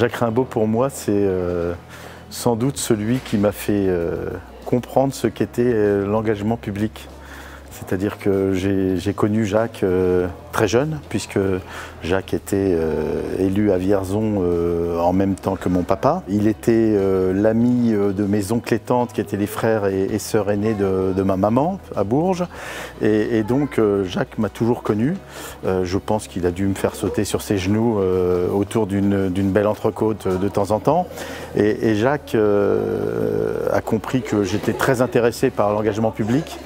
Jacques Rimbaud, pour moi, c'est sans doute celui qui m'a fait comprendre ce qu'était l'engagement public. C'est-à-dire que j'ai connu Jacques très jeune, puisque Jacques était élu à Vierzon en même temps que mon papa. Il était l'ami de mes oncles et tantes, qui étaient les frères et sœurs aînés de ma maman, à Bourges. Et donc Jacques m'a toujours connu. Je pense qu'il a dû me faire sauter sur ses genoux autour d'une belle entrecôte de temps en temps. Et Jacques a compris que j'étais très intéressé par l'engagement public.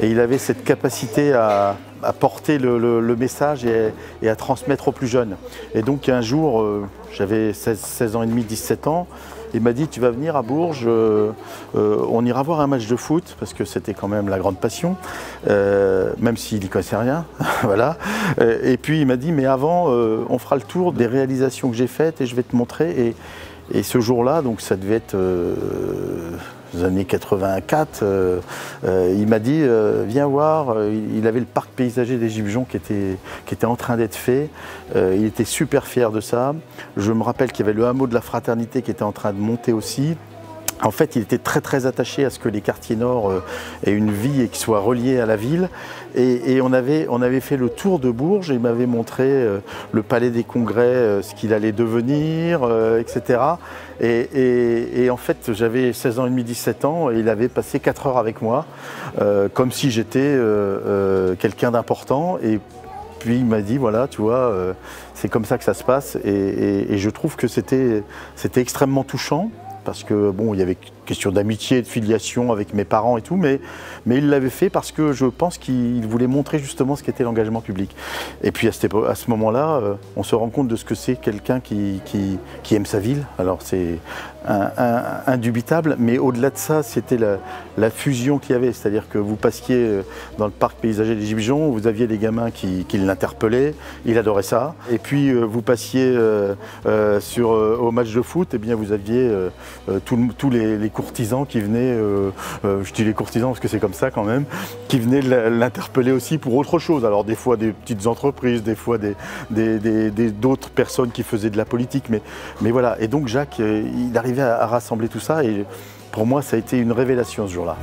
Et il avait cette capacité à porter le message et à transmettre aux plus jeunes. Et donc un jour, j'avais 16 ans et demi, 17 ans, il m'a dit: tu vas venir à Bourges, on ira voir un match de foot, parce que c'était quand même la grande passion, même s'il n'y connaissait rien. Voilà. Et puis il m'a dit: mais avant, on fera le tour des réalisations que j'ai faites et je vais te montrer. Et ce jour-là, donc ça devait être les années 84, il m'a dit: viens voir. Il avait le parc paysager des Gibjons qui était en train d'être fait. Il était super fier de ça. Je me rappelle qu'il y avait le hameau de la Fraternité qui était en train de monter aussi. En fait, il était très très attaché à ce que les quartiers nord aient une vie et qu'ils soient reliés à la ville. Et on avait fait le tour de Bourges et il m'avait montré le palais des congrès, ce qu'il allait devenir, etc. Et en fait, j'avais 16 ans et demi, 17 ans, et il avait passé 4 heures avec moi, comme si j'étais quelqu'un d'important. Et puis il m'a dit: voilà, tu vois, c'est comme ça que ça se passe. Et je trouve que c'était extrêmement touchant. Parce que bon, il y avait question d'amitié, de filiation avec mes parents et tout, mais il l'avait fait parce que je pense qu'il voulait montrer justement ce qu'était l'engagement public. Et puis à ce moment-là, on se rend compte de ce que c'est quelqu'un qui aime sa ville. Alors c'est indubitable, mais au-delà de ça, c'était la fusion qu'il y avait. C'est-à-dire que vous passiez dans le parc paysager des Gibjons, vous aviez des gamins qui l'interpellaient, il adorait ça. Et puis vous passiez au match de foot, et bien vous aviez tous les courtisans qui venaient, je dis les courtisans parce que c'est comme ça quand même, qui venaient l'interpeller aussi pour autre chose. Alors des fois des petites entreprises, des fois d'autres personnes qui faisaient de la politique, mais voilà. Et donc Jacques, il arrivait à rassembler tout ça, et pour moi ça a été une révélation ce jour-là.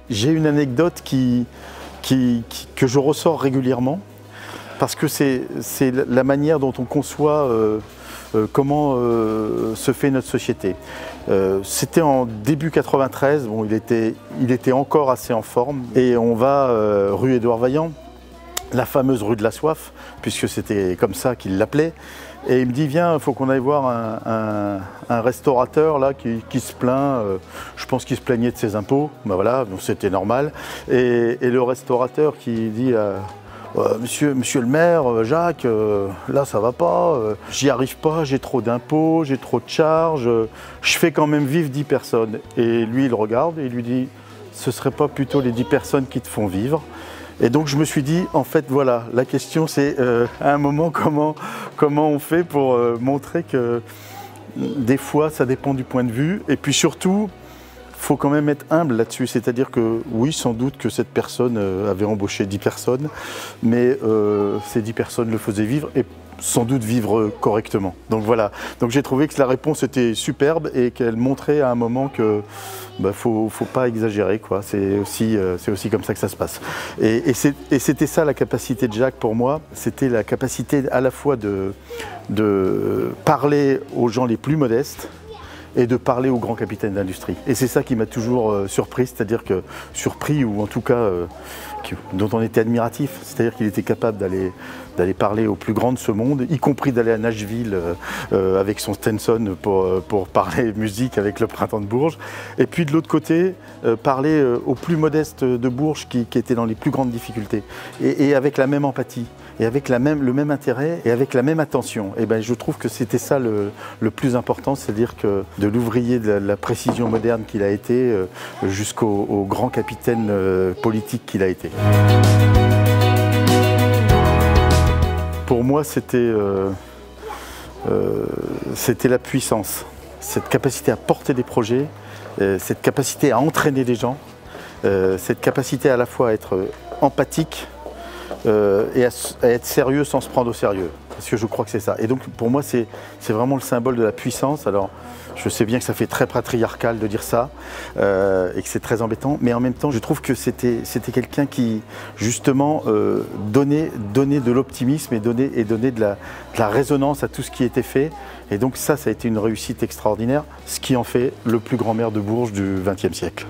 J'ai une anecdote que je ressors régulièrement, parce que c'est la manière dont on conçoit comment se fait notre société. C'était en début 93, bon, il était encore assez en forme, et on va rue Édouard Vaillant, la fameuse rue de la soif, puisque c'était comme ça qu'il l'appelait. Et il me dit: viens, il faut qu'on aille voir un restaurateur là qui se plaint. Je pense qu'il se plaignait de ses impôts. Ben voilà, donc c'était normal. Et le restaurateur qui dit: monsieur le maire, Jacques, là ça va pas, j'y arrive pas, j'ai trop d'impôts, j'ai trop de charges, je fais quand même vivre 10 personnes. Et lui il regarde et il lui dit: ce serait pas plutôt les 10 personnes qui te font vivre? Et donc je me suis dit, en fait voilà, la question c'est à un moment comment on fait pour montrer que des fois ça dépend du point de vue, et puis surtout il faut quand même être humble là-dessus, c'est-à-dire que oui, sans doute que cette personne avait embauché 10 personnes, mais ces 10 personnes le faisaient vivre, et sans doute vivre correctement. Donc voilà, donc j'ai trouvé que la réponse était superbe et qu'elle montrait à un moment que faut pas exagérer, quoi. C'est aussi comme ça que ça se passe. Et c'était ça la capacité de Jacques pour moi, c'était la capacité à la fois de parler aux gens les plus modestes et de parler aux grands capitaines d'industrie. Et c'est ça qui m'a toujours surpris, c'est-à-dire que surpris, ou en tout cas dont on était admiratif, c'est-à-dire qu'il était capable d'aller parler aux plus grands de ce monde, y compris d'aller à Nashville avec son Stenson pour parler musique avec le Printemps de Bourges, et puis de l'autre côté parler aux plus modestes de Bourges qui étaient dans les plus grandes difficultés, et avec la même empathie, et avec le même intérêt, et avec la même attention. Et ben je trouve que c'était ça le plus important, c'est-à-dire que de l'ouvrier de la précision moderne qu'il a été jusqu'au grand capitaine politique qu'il a été. Pour moi, c'était la puissance, cette capacité à porter des projets, cette capacité à entraîner des gens, cette capacité à la fois à être empathique et à être sérieux sans se prendre au sérieux. parce que je crois que c'est ça. Et donc pour moi c'est vraiment le symbole de la puissance. Alors je sais bien que ça fait très patriarcal de dire ça et que c'est très embêtant, mais en même temps je trouve que c'était quelqu'un qui justement donnait de l'optimisme et donnait de la résonance à tout ce qui était fait. Et donc ça a été une réussite extraordinaire, ce qui en fait le plus grand maire de Bourges du XXe siècle.